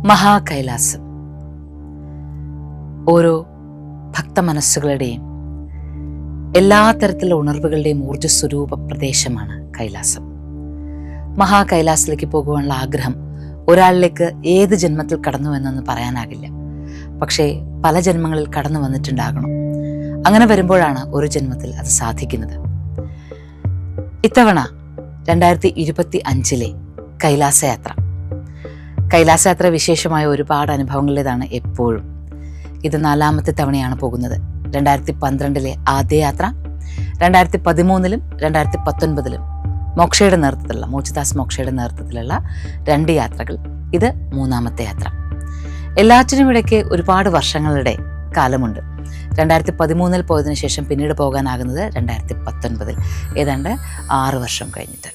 മഹാകൈലാസം ഓരോ ഭക്തമനസ്സുകളുടെയും എല്ലാ തരത്തിലുള്ള ഉണർവുകളുടെയും ഊർജ്ജസ്വരൂപ പ്രദേശമാണ് കൈലാസം. മഹാകൈലാസത്തിലേക്ക് പോകുവാനുള്ള ആഗ്രഹം ഒരാളിലേക്ക് ഏത് ജന്മത്തിൽ കടന്നു എന്നൊന്ന് പറയാനാകില്ല. പക്ഷേ പല ജന്മങ്ങളിൽ കടന്നു വന്നിട്ടുണ്ടാകണം. അങ്ങനെ വരുമ്പോഴാണ് ഒരു ജന്മത്തിൽ അത് സാധിക്കുന്നത്. ഇത്തവണ 2025 കൈലാസയാത്ര വിശേഷമായ ഒരുപാട് അനുഭവങ്ങളുടേതാണ് എപ്പോഴും. ഇത് 4ാമത്തെ തവണയാണ് പോകുന്നത്. 2012 ആദ്യ യാത്ര, 2013 2019 മോക്ഷയുടെ നേതൃത്വത്തിലുള്ള മോക്ഷിദാസ് മോക്ഷയുടെ നേതൃത്വത്തിലുള്ള 2 യാത്രകൾ. ഇത് 3ാമത്തെ യാത്ര. എല്ലാറ്റിനും ഇടയ്ക്ക് ഒരുപാട് വർഷങ്ങളുടെ കാലമുണ്ട്. 2013 പോയതിനു ശേഷം പിന്നീട് പോകാനാകുന്നത് 2019, ഏതാണ്ട് 6 വർഷം കഴിഞ്ഞിട്ട്.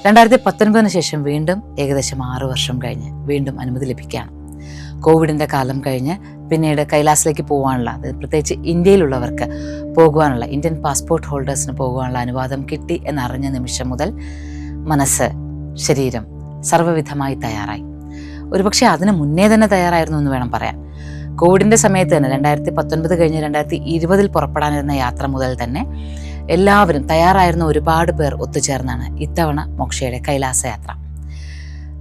2019 ശേഷം വീണ്ടും ഏകദേശം 6 വർഷം കഴിഞ്ഞ് വീണ്ടും അനുമതി ലഭിക്കുകയാണ്. കോവിഡിൻ്റെ കാലം കഴിഞ്ഞ് പിന്നീട് കൈലാസിലേക്ക് പോകാനുള്ള, അതായത് പ്രത്യേകിച്ച് ഇന്ത്യയിലുള്ളവർക്ക് പോകുവാനുള്ള, ഇന്ത്യൻ പാസ്പോർട്ട് ഹോൾഡേഴ്സിന് പോകുവാനുള്ള അനുവാദം കിട്ടി എന്നറിഞ്ഞ നിമിഷം മുതൽ മനസ്സ്, ശരീരം സർവ്വവിധമായി തയ്യാറായി. ഒരുപക്ഷെ അതിന് മുന്നേ തന്നെ തയ്യാറായിരുന്നു എന്ന് വേണം പറയാൻ. കോവിഡിൻ്റെ സമയത്ത് തന്നെ 2019 കഴിഞ്ഞ് 2020 പുറപ്പെടാനിരുന്ന യാത്ര മുതൽ തന്നെ എല്ലാവരും തയ്യാറായിരുന്ന ഒരുപാട് പേർ ഒത്തുചേർന്നാണ് ഇത്തവണ മോക്ഷയുടെ കൈലാസ യാത്ര.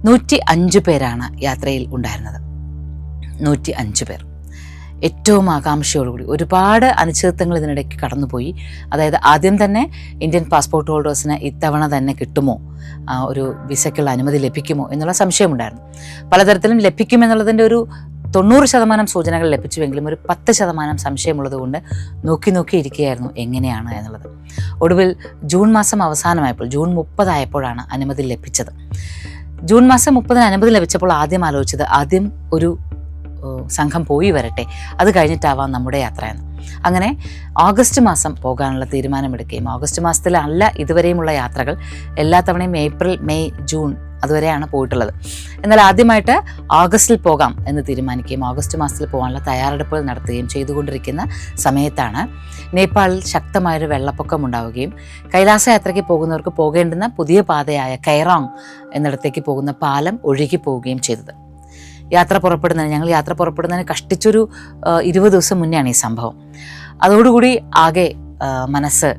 105 പേരാണ് യാത്രയിൽ ഉണ്ടായിരുന്നത്. 105 പേർ ഏറ്റവും ആകാംക്ഷയോടുകൂടി. ഒരുപാട് അനിശ്ചിതത്വങ്ങൾ ഇതിനിടയ്ക്ക് കടന്നുപോയി. അതായത് ആദ്യം തന്നെ ഇന്ത്യൻ പാസ്പോർട്ട് ഹോൾഡേഴ്സിന് ഇത്തവണ തന്നെ കിട്ടുമോ, ഒരു വിസയ്ക്കുള്ള അനുമതി ലഭിക്കുമോ എന്നുള്ള സംശയമുണ്ടായിരുന്നു. പലതരത്തിലും ലഭിക്കുമെന്നുള്ളതിൻ്റെ ഒരു 90% സൂചനകൾ ലഭിച്ചുവെങ്കിലും ഒരു 10% സംശയമുള്ളത് കൊണ്ട് നോക്കി ഇരിക്കുകയായിരുന്നു എങ്ങനെയാണ് എന്നുള്ളത്. ഒടുവിൽ ജൂൺ മാസം അവസാനമായപ്പോൾ, ജൂൺ 30 ആയപ്പോഴാണ് അനുമതി ലഭിച്ചത്. ജൂൺ മാസം 30 അനുമതി ലഭിച്ചപ്പോൾ ആദ്യം ആലോചിച്ചത്, ആദ്യം ഒരു സംഘം പോയി വരട്ടെ, അത് കഴിഞ്ഞിട്ടാവാം നമ്മുടെ യാത്രയെന്ന്. അങ്ങനെ ഓഗസ്റ്റ് മാസം പോകാനുള്ള തീരുമാനമെടുക്കുകയും, ഓഗസ്റ്റ് മാസത്തിലല്ല ഇതുവരെയുമുള്ള യാത്രകൾ, എല്ലാ തവണയും ഏപ്രിൽ, മെയ്, ജൂൺ അതുവരെയാണ് പോയിട്ടുള്ളത്. എന്നാൽ ആദ്യമായിട്ട് ഓഗസ്റ്റിൽ പോകാം എന്ന് തീരുമാനിക്കുകയും ഓഗസ്റ്റ് മാസത്തിൽ പോകാനുള്ള തയ്യാറെടുപ്പുകൾ നടത്തുകയും ചെയ്തുകൊണ്ടിരിക്കുന്ന സമയത്താണ് നേപ്പാളിൽ ശക്തമായൊരു വെള്ളപ്പൊക്കം ഉണ്ടാവുകയും കൈലാസ യാത്രയ്ക്ക് പോകുന്നവർക്ക് പോകേണ്ടുന്ന പുതിയ പാതയായ കൈറാങ് എന്നിടത്തേക്ക് പോകുന്ന പാലം ഒഴുകി പോവുകയും ചെയ്തത്. ഞങ്ങൾ യാത്ര പുറപ്പെടുന്നതിന് കഷ്ടിച്ചൊരു 20 ദിവസം മുന്നെയാണ് ഈ സംഭവം. അതോടുകൂടി ആകെ മനസ്സ്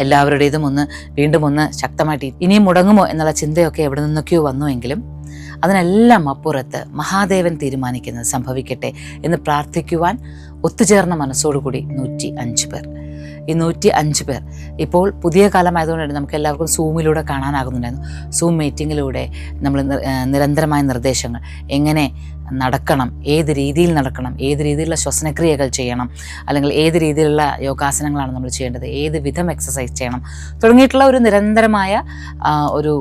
എല്ലാവരുടേതും വീണ്ടും ശക്തമായിട്ട് ഇനിയും മുടങ്ങുമോ എന്നുള്ള ചിന്തയൊക്കെ എവിടെ നിന്നൊക്കെയോ വന്നുവെങ്കിലും അതിനെല്ലാം അപ്പുറത്ത് മഹാദേവൻ തീരുമാനിക്കുന്നത് സംഭവിക്കട്ടെ എന്ന് പ്രാർത്ഥിക്കുവാൻ ഒത്തുചേർന്ന മനസ്സോടുകൂടി 105 പേർ. ഈ 105 പേർ ഇപ്പോൾ പുതിയ കാലമായതുകൊണ്ട് നമുക്ക് എല്ലാവർക്കും സൂമിലൂടെ കാണാനാകുന്നുണ്ടായിരുന്നു. സൂം മീറ്റിങ്ങിലൂടെ നമ്മൾ നിരന്തരമായ നിർദ്ദേശങ്ങൾ, എങ്ങനെ നടക്കണം, ഏത് രീതിയിൽ നടക്കണം, ഏത് രീതിയിലുള്ള ശ്വസനക്രിയകൾ ചെയ്യണം, അല്ലെങ്കിൽ ഏത് രീതിയിലുള്ള യോഗാസനങ്ങളാണ് നമ്മൾ ചെയ്യേണ്ടത്, ഏത് വിധം എക്സസൈസ് ചെയ്യണം തുടങ്ങിയിട്ടുള്ള ഒരു നിരന്തരമായ ഒരു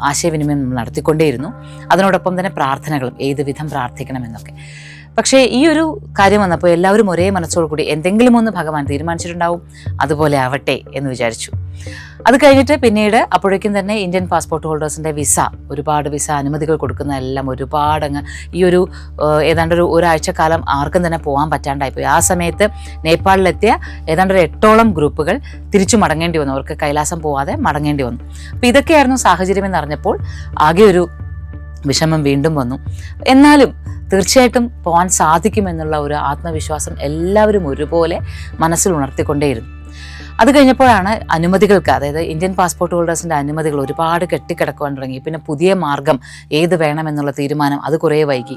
ആശയവിനിമയം നമ്മൾ നടത്തിക്കൊണ്ടേയിരുന്നു. അതിനോടൊപ്പം തന്നെ പ്രാർത്ഥനകളും, ഏത് വിധം പ്രാർത്ഥിക്കണമെന്നൊക്കെ. പക്ഷേ ഈ ഒരു കാര്യം വന്നപ്പോൾ എല്ലാവരും ഒരേ മനസ്സോടു കൂടി എന്തെങ്കിലും ഒന്ന് ഭഗവാൻ തീരുമാനിച്ചിട്ടുണ്ടാവും, അതുപോലെ ആവട്ടെ എന്ന് വിചാരിച്ചു. അത് കഴിഞ്ഞിട്ട് പിന്നീട് അപ്പോഴേക്കും തന്നെ ഇന്ത്യൻ പാസ്പോർട്ട് ഹോൾഡേഴ്സിൻ്റെ ഒരുപാട് വിസ അനുമതികൾ കൊടുക്കുന്നതെല്ലാം ഒരുപാടങ്ങ് ഈ ഒരു ഏതാണ്ട് ഒരാഴ്ച കാലം ആർക്കും തന്നെ പോകാൻ പറ്റാണ്ടായിപ്പോയി. ആ സമയത്ത് നേപ്പാളിലെത്തിയ ഏതാണ്ട് 8ഓളം ഗ്രൂപ്പുകൾ തിരിച്ചു മടങ്ങേണ്ടി വന്നു. അവർക്ക് കൈലാസം പോവാതെ മടങ്ങേണ്ടി വന്നു. അപ്പോൾ ഇതൊക്കെയായിരുന്നു സാഹചര്യം എന്നറിഞ്ഞപ്പോൾ ആകെ ഒരു വിഷമം വീണ്ടും വന്നു. എന്നാലും തീർച്ചയായിട്ടും പോകാൻ സാധിക്കുമെന്നുള്ള ഒരു ആത്മവിശ്വാസം എല്ലാവരും ഒരുപോലെ മനസ്സിൽ ഉണർത്തിക്കൊണ്ടേയിരുന്നു. അത് കഴിഞ്ഞപ്പോഴാണ് അനുമതികൾക്ക്, അതായത് ഇന്ത്യൻ പാസ്പോർട്ട് ഹോൾഡേഴ്സിൻ്റെ അനുമതികൾ ഒരുപാട് കെട്ടിക്കിടക്കുവാൻ തുടങ്ങി. പിന്നെ പുതിയ മാർഗം ഏത് വേണമെന്നുള്ള തീരുമാനം അത് കുറേ വൈകി.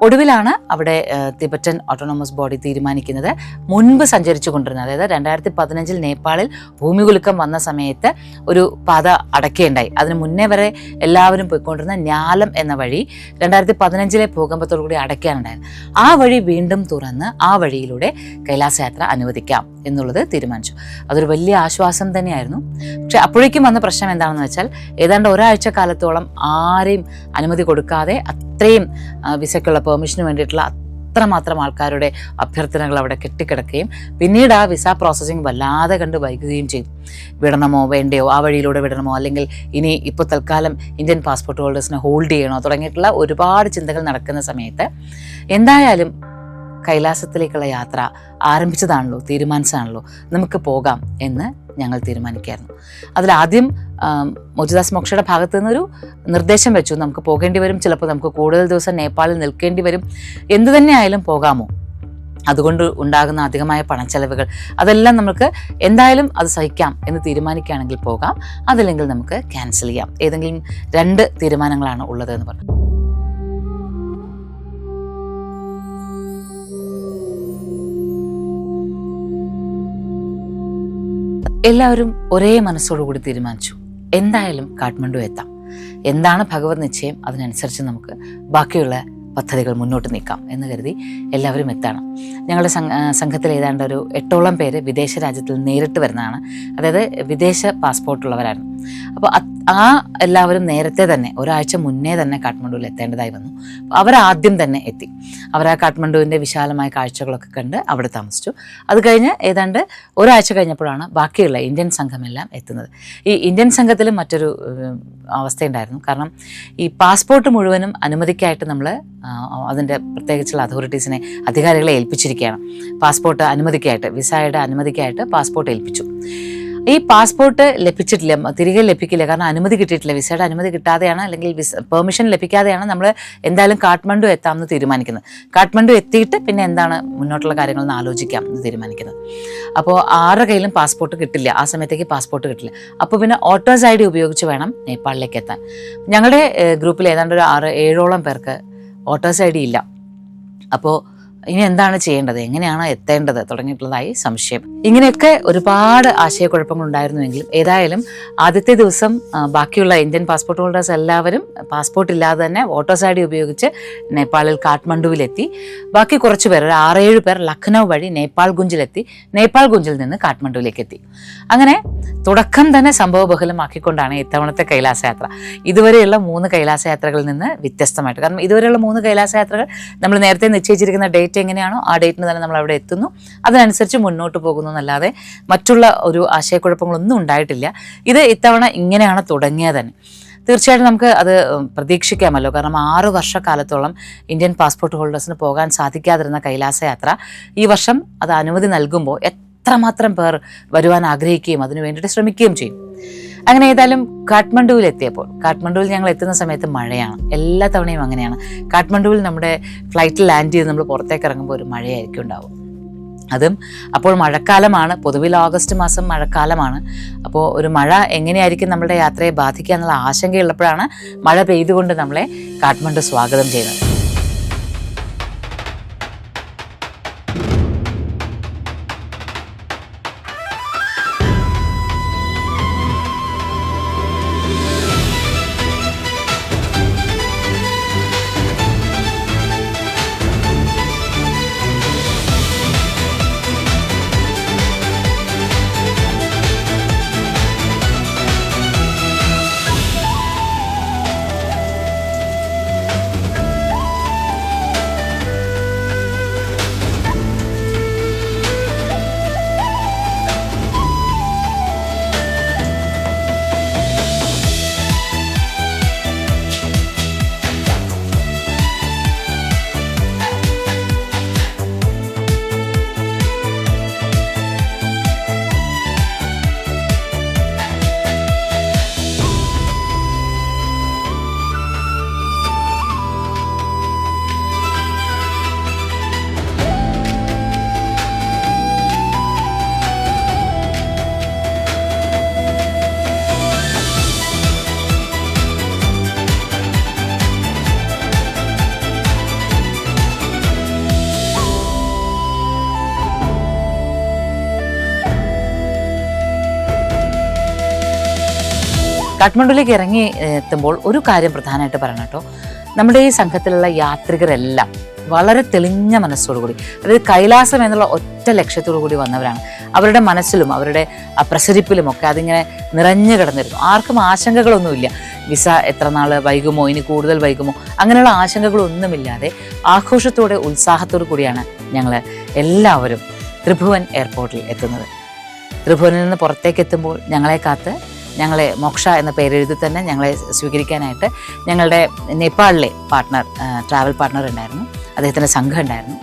ഒടുവിലാണ് അവിടെ തിബറ്റൻ ഓട്ടോണമസ് ബോഡി തീരുമാനിക്കുന്നത് മുൻപ് സഞ്ചരിച്ചു കൊണ്ടിരുന്നത്, അതായത് 2015 നേപ്പാളിൽ ഭൂമികുലുക്കം വന്ന സമയത്ത് ഒരു പാത അടയ്ക്കുകയുണ്ടായി. അതിന് മുന്നേ വരെ എല്ലാവരും പോയിക്കൊണ്ടിരുന്ന ന്യാലം എന്ന വഴി 2015 ഭൂകമ്പത്തോടുകൂടി അടയ്ക്കാനുണ്ടായിരുന്നു. ആ വഴി വീണ്ടും തുറന്ന് ആ വഴിയിലൂടെ കൈലാസയാത്ര അനുവദിക്കാം എന്നുള്ളത് തീരുമാനിച്ചു. അതൊരു വലിയ ആശ്വാസം തന്നെയായിരുന്നു. പക്ഷെ അപ്പോഴേക്കും വന്ന പ്രശ്നം എന്താണെന്ന് വെച്ചാൽ ഏതാണ്ട് ഒരാഴ്ച കാലത്തോളം ആരെയും അനുമതി കൊടുക്കാതെ അത്രയും വിസയ്ക്കുള്ള പെർമിഷന് വേണ്ടിയിട്ടുള്ള അത്രമാത്രം ആൾക്കാരുടെ അഭ്യർത്ഥനകൾ അവിടെ കെട്ടിക്കിടക്കുകയും പിന്നീട് ആ വിസ പ്രോസസ്സിങ് വല്ലാതെ കണ്ട് വൈകുകയും ചെയ്തു. വിടണമോ വേണ്ടയോ, ആ വഴിയിലൂടെ വിടണമോ, അല്ലെങ്കിൽ ഇനി ഇപ്പോൾ തൽക്കാലം ഇന്ത്യൻ പാസ്പോർട്ട് ഹോൾഡേഴ്സിനെ ഹോൾഡ് ചെയ്യണോ തുടങ്ങിയിട്ടുള്ള ഒരുപാട് ചിന്തകൾ നടക്കുന്ന സമയത്ത് എന്തായാലും കൈലാസത്തിലേക്കുള്ള യാത്ര ആരംഭിച്ചതാണല്ലോ, തീരുമാനിച്ചതാണല്ലോ, നമുക്ക് പോകാം എന്ന് ഞങ്ങൾ തീരുമാനിക്കായിരുന്നു. അതിലാദ്യം മോചിദാസ് മോക്ഷയുടെ ഭാഗത്തു നിന്നൊരു നിർദ്ദേശം വെച്ചു, നമുക്ക് പോകേണ്ടി വരും, ചിലപ്പോൾ നമുക്ക് കൂടുതൽ ദിവസം നേപ്പാളിൽ നിൽക്കേണ്ടി വരും, എന്തു തന്നെ ആയാലും പോകാമോ, അതുകൊണ്ട് ഉണ്ടാകുന്ന അധികമായ പണച്ചെലവുകൾ അതെല്ലാം നമുക്ക് എന്തായാലും അത് സഹിക്കാം എന്ന് തീരുമാനിക്കുകയാണെങ്കിൽ പോകാം, അതല്ലെങ്കിൽ നമുക്ക് ക്യാൻസൽ ചെയ്യാം, ഏതെങ്കിലും 2 തീരുമാനങ്ങളാണ് ഉള്ളത് എന്ന് പറഞ്ഞു. എല്ലാവരും ഒരേ മനസ്സോടുകൂടി തീരുമാനിച്ചു, എന്തായാലും കാഠ്മണ്ഡു എത്താം. എന്താണ് ഭഗവത് നിശ്ചയം അതിനനുസരിച്ച് നമുക്ക് ബാക്കിയുള്ള പദ്ധതികൾ മുന്നോട്ട് നീക്കാം എന്ന് കരുതി എല്ലാവരും എത്താണ്. ഞങ്ങളുടെ സംഘത്തിൽ ഏതാണ്ട് ഒരു 8ഓളം പേര് വിദേശ രാജ്യത്തിൽ നേരിട്ട് വരുന്നതാണ്, അതായത് വിദേശ പാസ്പോർട്ടുള്ളവരായിരുന്നു. അപ്പോൾ എല്ലാവരും നേരത്തെ തന്നെ ഒരാഴ്ച മുന്നേ തന്നെ കാഠ്മണ്ഡുവിൽ എത്തേണ്ടതായി വന്നു. അവരാദ്യം തന്നെ എത്തി. അവർ ആ കാഠ്മണ്ഡുവിൻ്റെ വിശാലമായ കാഴ്ചകളൊക്കെ കണ്ട് അവിടെ താമസിച്ചു. അത് കഴിഞ്ഞ് ഏതാണ്ട് ഒരാഴ്ച കഴിഞ്ഞപ്പോഴാണ് ബാക്കിയുള്ള ഇന്ത്യൻ സംഘമെല്ലാം എത്തുന്നത്. ഈ ഇന്ത്യൻ സംഘത്തിൽ മറ്റൊരു അവസ്ഥയുണ്ടായിരുന്നു. കാരണം ഈ പാസ്പോർട്ട് മുഴുവനും അനുമതിക്കായിട്ട് നമ്മൾ അതിൻ്റെ പ്രത്യേകിച്ചുള്ള അതോറിറ്റീസിനെ, അധികാരികളെ ഏൽപ്പിച്ചിരിക്കുകയാണ്. പാസ്പോർട്ട് അനുമതിക്കായിട്ട്, വിസയുടെ അനുമതിക്കായിട്ട് പാസ്പോർട്ട് ഏൽപ്പിച്ചു. ഈ പാസ്പോർട്ട് ലഭിച്ചിട്ടില്ല, തിരികെ ലഭിക്കില്ല. കാരണം അനുമതി കിട്ടിയിട്ടില്ല. വിസയുടെ അനുമതി കിട്ടാതെയാണ്, അല്ലെങ്കിൽ പെർമിഷൻ ലഭിക്കാതെയാണ് നമ്മൾ എന്തായാലും കാഠ്മണ്ഡു എത്താമെന്ന് തീരുമാനിക്കുന്നത്. കാഠ്മണ്ഡു എത്തിയിട്ട് പിന്നെ എന്താണ് മുന്നോട്ടുള്ള കാര്യങ്ങളെന്ന് ആലോചിക്കാം എന്ന് തീരുമാനിക്കുന്നത്. അപ്പോൾ ആരുടെ കയ്യിലും പാസ്പോർട്ട് കിട്ടില്ല, ആ സമയത്തേക്ക് പാസ്പോർട്ട് കിട്ടില്ല. അപ്പോൾ പിന്നെ വോട്ടേഴ്സ് ID ഉപയോഗിച്ച് വേണം നേപ്പാളിലേക്ക് എത്താൻ. ഞങ്ങളുടെ ഗ്രൂപ്പിൽ ഏതാണ്ട് ഒരു 6-7ഓളം പേർക്ക് വോട്ടേഴ്സ് ID ഇല്ല. അപ്പോൾ ഇനി എന്താണ് ചെയ്യേണ്ടത്, എങ്ങനെയാണ് എത്തേണ്ടത് തുടങ്ങിയിട്ടുള്ളതായി സംശയം. ഇങ്ങനെയൊക്കെ ഒരുപാട് ആശയക്കുഴപ്പങ്ങൾ ഉണ്ടായിരുന്നുവെങ്കിലും ഏതായാലും ആദ്യത്തെ ദിവസം ബാക്കിയുള്ള ഇന്ത്യൻ പാസ്പോർട്ട് ഹോൾഡേഴ്സ് എല്ലാവരും പാസ്പോർട്ട് ഇല്ലാതെ തന്നെ വോട്ടേഴ്സ് ID ഉപയോഗിച്ച് നേപ്പാളിൽ കാഠ്മണ്ഡുവിലെത്തി. ബാക്കി കുറച്ച് പേർ, ഒരു 6-7 പേർ ലഖ്നൗ വഴി നേപ്പാൾ ഗുഞ്ചിലെത്തി. നേപ്പാൾ ഗുഞ്ചിൽ നിന്ന് കാഠ്മണ്ഡുവിലേക്ക് എത്തി. അങ്ങനെ തുടക്കം തന്നെ സംഭവബഹുലമാക്കിക്കൊണ്ടാണ് ഇത്തവണത്തെ കൈലാസയാത്ര. ഇതുവരെയുള്ള 3 കൈലാസയാത്രകളിൽ നിന്ന് വ്യത്യസ്തമായിട്ട്. കാരണം ഇതുവരെയുള്ള 3 കൈലാസയാത്രകൾ നമ്മൾ നേരത്തെ നിശ്ചയിച്ചിരിക്കുന്ന ഡേറ്റ് എങ്ങനെയാണോ ആ ഡേറ്റിന് തന്നെ നമ്മൾ അവിടെ എത്തുന്നു, അതിനനുസരിച്ച് മുന്നോട്ട് പോകുന്നു എന്നല്ലാതെ മറ്റുള്ള ഒരു ആശയക്കുഴപ്പങ്ങളൊന്നും ഉണ്ടായിട്ടില്ല. ഇത് ഇത്തവണ ഇങ്ങനെയാണ് തുടങ്ങിയത് തന്നെ. തീർച്ചയായിട്ടും നമുക്ക് അത് പ്രതീക്ഷിക്കാമല്ലോ. കാരണം 6 വർഷക്കാലത്തോളം ഇന്ത്യൻ പാസ്പോർട്ട് ഹോൾഡേഴ്സിന് പോകാൻ സാധിക്കാതിരുന്ന കൈലാസയാത്ര ഈ വർഷം അത് അനുമതി നൽകുമ്പോൾ എത്രമാത്രം പേർ വരുവാൻ ആഗ്രഹിക്കുകയും അതിനു വേണ്ടിയിട്ട് ശ്രമിക്കുകയും ചെയ്യും. അങ്ങനെ ഏതായാലും കാഠ്മണ്ഡുവിൽ എത്തിയപ്പോൾ, കാഠ്മണ്ഡുവിൽ ഞങ്ങൾ എത്തുന്ന സമയത്ത് മഴയാണ്. എല്ലാ തവണയും അങ്ങനെയാണ്. കാഠ്മണ്ഡുവിൽ നമ്മുടെ ഫ്ലൈറ്റിൽ ലാൻഡ് ചെയ്ത് നമ്മൾ പുറത്തേക്ക് ഇറങ്ങുമ്പോൾ ഒരു മഴയായിരിക്കും ഉണ്ടാവും. അതും അപ്പോൾ മഴക്കാലമാണ്, പൊതുവിൽ ഓഗസ്റ്റ് മാസം മഴക്കാലമാണ്. അപ്പോൾ ഒരു മഴ എങ്ങനെയായിരിക്കും നമ്മുടെ യാത്രയെ ബാധിക്കുക എന്നുള്ള ആശങ്കയുള്ളപ്പോഴാണ് മഴ പെയ്തുകൊണ്ട് നമ്മളെ കാഠ്മണ്ഡു സ്വാഗതം ചെയ്യുന്നത്. കാഠ്മണ്ഡുവിലേക്ക് ഇറങ്ങി എത്തുമ്പോൾ ഒരു കാര്യം പ്രധാനമായിട്ട് പറയണം കേട്ടോ. നമ്മുടെ ഈ സംഘത്തിലുള്ള യാത്രികരെല്ലാം വളരെ തെളിഞ്ഞ മനസ്സോടുകൂടി, അതായത് കൈലാസം എന്നുള്ള ഒറ്റ ലക്ഷ്യത്തോടു കൂടി വന്നവരാണ്. അവരുടെ മനസ്സിലും അവരുടെ പ്രസരിപ്പിലും ഒക്കെ അതിങ്ങനെ നിറഞ്ഞു കിടന്നിരുന്നു. ആർക്കും ആശങ്കകളൊന്നുമില്ല. വിസ എത്ര നാൾ വൈകുമോ, ഇനി കൂടുതൽ വൈകുമോ, അങ്ങനെയുള്ള ആശങ്കകളൊന്നുമില്ലാതെ ആഘോഷത്തോടെ ഉത്സാഹത്തോടു കൂടിയാണ് ഞങ്ങൾ എല്ലാവരും ത്രിഭുവൻ എയർപോർട്ടിൽ എത്തുന്നത്. ത്രിഭുവനിൽ നിന്ന് പുറത്തേക്ക് എത്തുമ്പോൾ ഞങ്ങളെ മോക്ഷ എന്ന പേരെഴുതി തന്നെ ഞങ്ങളെ സ്വീകരിക്കാനായിട്ട് ഞങ്ങളുടെ നേപ്പാളിലെ ട്രാവൽ പാർട്ട്ണർ ഉണ്ടായിരുന്നു, അദ്ദേഹത്തിൻ്റെ സംഘം ഉണ്ടായിരുന്നു.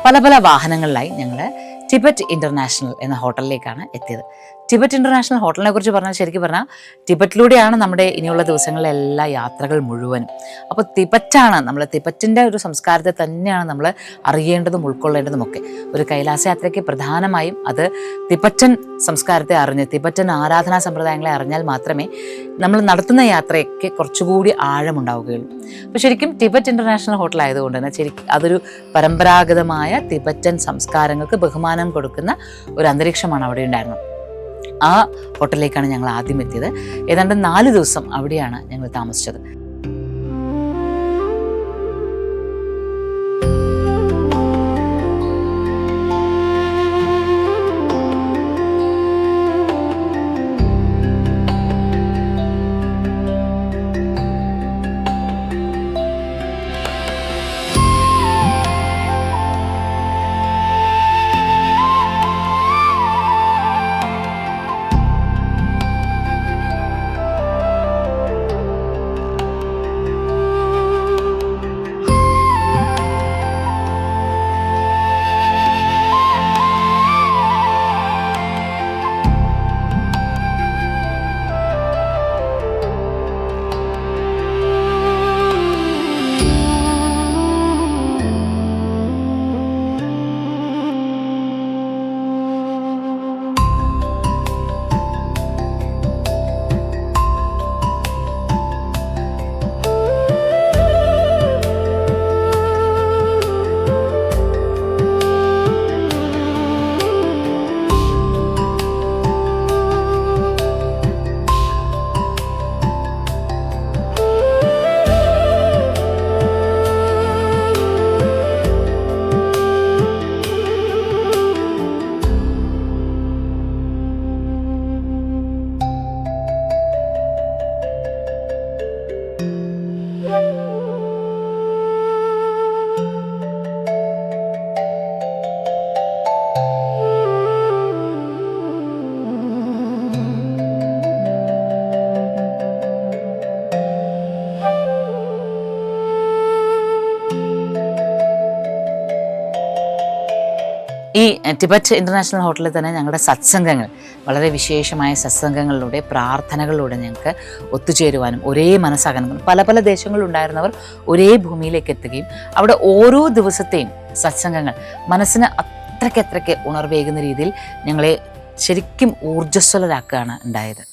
പല പല വാഹനങ്ങളിലായി ഞങ്ങൾ ടിബറ്റ് ഇൻ്റർനാഷണൽ എന്ന ഹോട്ടലിലേക്കാണ് എത്തിയത്. ടിബറ്റ് ഇൻ്റർനാഷണൽ ഹോട്ടലിനെ കുറിച്ച് പറഞ്ഞാൽ ശരിക്കും പറഞ്ഞാൽ ടിബറ്റിലൂടെയാണ് നമ്മുടെ ഇനിയുള്ള ദിവസങ്ങളിലെ എല്ലാ യാത്രകൾ മുഴുവനും. അപ്പോൾ ടിബറ്റാണ് നമ്മൾ, ടിബറ്റിൻ്റെ ഒരു സംസ്കാരത്തെ തന്നെയാണ് നമ്മൾ അറിയേണ്ടതും ഉൾക്കൊള്ളേണ്ടതും ഒക്കെ. ഒരു കൈലാസ യാത്രയ്ക്ക് പ്രധാനമായും അത് ടിബറ്റൻ സംസ്കാരത്തെ അറിഞ്ഞ് ടിബറ്റൻ ആരാധനാ സമ്പ്രദായങ്ങളെ അറിഞ്ഞാൽ മാത്രമേ നമ്മൾ നടത്തുന്ന യാത്രയ്ക്ക് കുറച്ചുകൂടി ആഴമുണ്ടാവുകയുള്ളൂ. അപ്പോൾ ശരിക്കും ടിബറ്റ് ഇൻ്റർനാഷണൽ ഹോട്ടൽ ആയതുകൊണ്ട് തന്നെ ശരിക്കും അതൊരു പരമ്പരാഗതമായ ടിബറ്റൻ സംസ്കാരങ്ങൾക്ക് ബഹുമാനം കൊടുക്കുന്ന ഒരു അന്തരീക്ഷമാണ് അവിടെ ഉണ്ടായിരുന്നത്. ആ ഹോട്ടലിലേക്കാണ് ഞങ്ങൾ ആദ്യം എത്തിയത്. ഏതാണ്ട് 4 ദിവസം അവിടെയാണ് ഞങ്ങൾ താമസിച്ചത്. ഈ ടിബറ്റ് ഇൻ്റർനാഷണൽ ഹോട്ടലിൽ തന്നെ ഞങ്ങളുടെ സത്സംഗങ്ങൾ, വളരെ വിശേഷമായ സത്സംഗങ്ങളിലൂടെ പ്രാർത്ഥനകളിലൂടെ ഞങ്ങൾക്ക് ഒത്തുചേരുവാനും ഒരേ മനസ്സാകാനും, പല പല ദേശങ്ങളിലുണ്ടായിരുന്നവർ ഒരേ ഭൂമിയിലേക്ക് എത്തുകയും അവിടെ ഓരോ ദിവസത്തെയും സത്സംഗങ്ങൾ മനസ്സിന് അത്രയ്ക്ക് ഉണർവേകുന്ന രീതിയിൽ ഞങ്ങളെ ശരിക്കും ഊർജ്ജസ്വലരാക്കുകയാണ് ഉണ്ടായത്.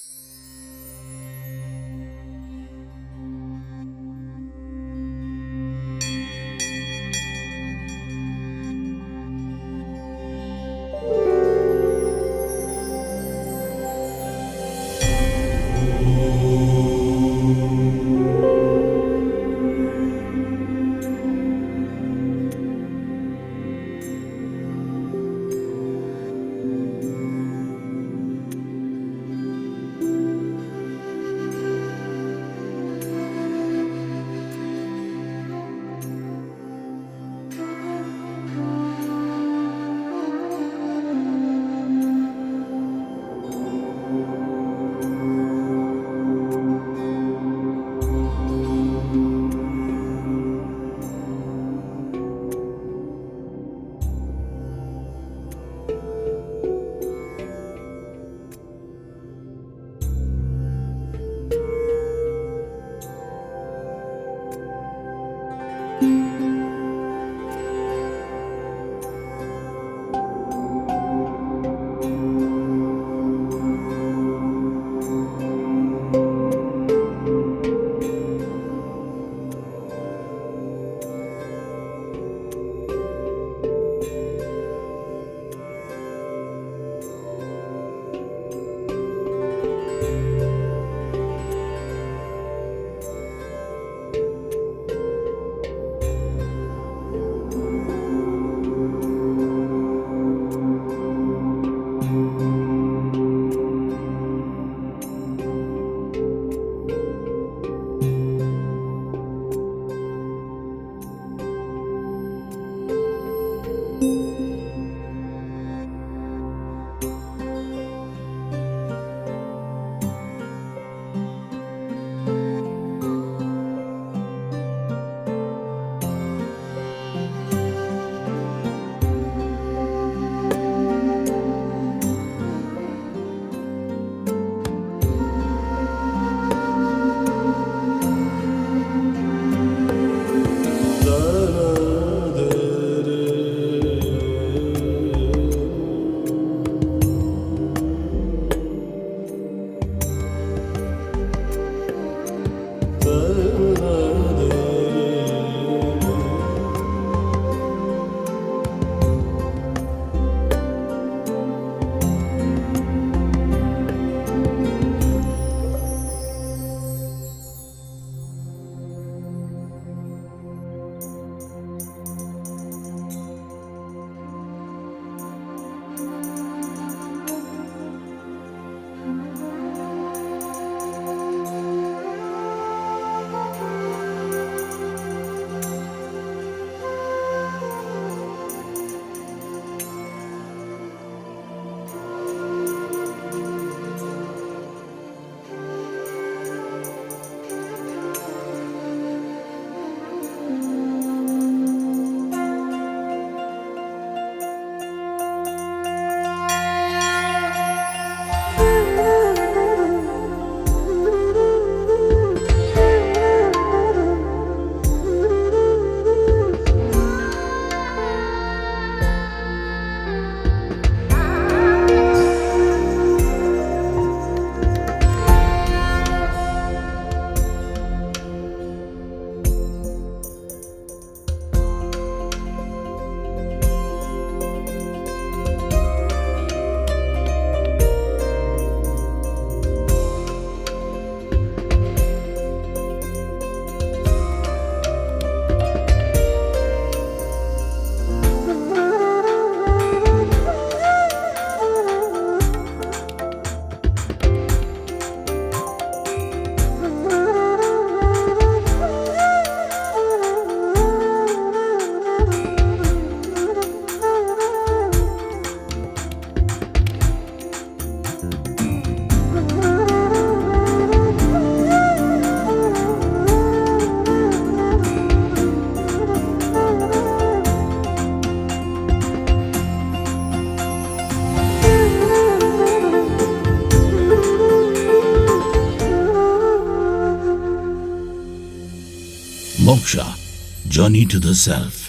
Moksha, Journey to the Self.